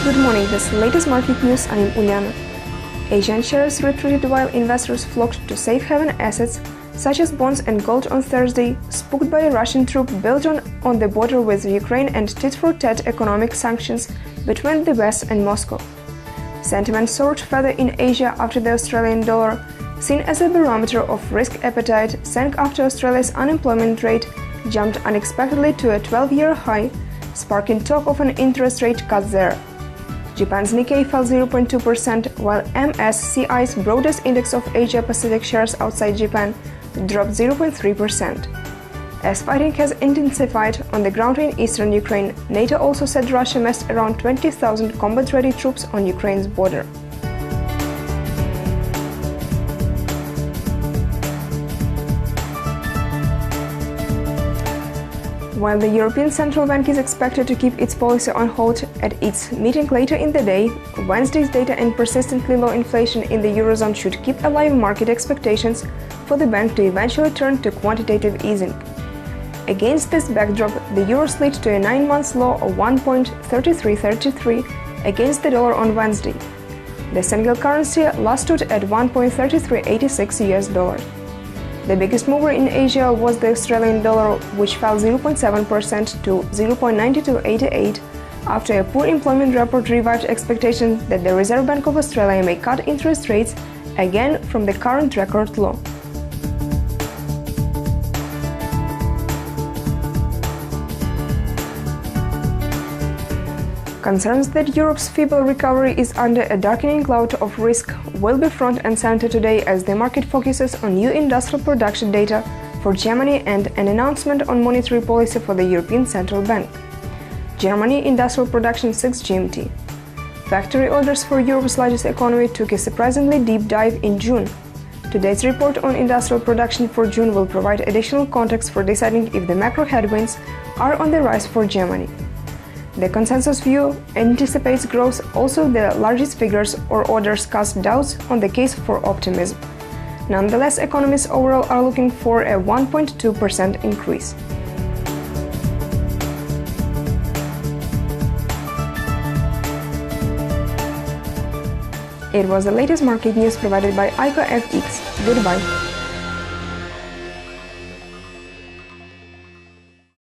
Good morning, this is the latest market news. I am Uliana. Asian shares retreated while investors flocked to safe haven assets such as bonds and gold on Thursday, spooked by a Russian troop built on the border with Ukraine and tit-for-tat economic sanctions between the West and Moscow. Sentiment soared further in Asia after the Australian dollar, seen as a barometer of risk appetite, sank after Australia's unemployment rate jumped unexpectedly to a 12-year high, sparking talk of an interest rate cut there. Japan's Nikkei fell 0.2%, while MSCI's broadest index of Asia-Pacific shares outside Japan dropped 0.3%. As fighting has intensified on the ground in eastern Ukraine, NATO also said Russia massed around 20,000 combat-ready troops on Ukraine's border. While the European Central Bank is expected to keep its policy on hold at its meeting later in the day, Wednesday's data and persistently low inflation in the Eurozone should keep alive market expectations for the bank to eventually turn to quantitative easing. Against this backdrop, the euro slid to a 9-month low of 1.3333 against the dollar on Wednesday. The single currency last stood at 1.3386 US. The biggest mover in Asia was the Australian dollar, which fell 0.7% to 0.9288 after a poor employment report revived expectations that the Reserve Bank of Australia may cut interest rates again from the current record low. Concerns that Europe's feeble recovery is under a darkening cloud of risk will be front and center today as the market focuses on new industrial production data for Germany and an announcement on monetary policy for the European Central Bank. Germany industrial production 6 GMT. Factory orders for Europe's largest economy took a surprisingly deep dive in June. Today's report on industrial production for June will provide additional context for deciding if the macro headwinds are on the rise for Germany. The consensus view anticipates growth, also the largest figures or orders cast doubts on the case for optimism. Nonetheless, economists overall are looking for a 1.2% increase. It was the latest market news provided by ICO FX. Goodbye.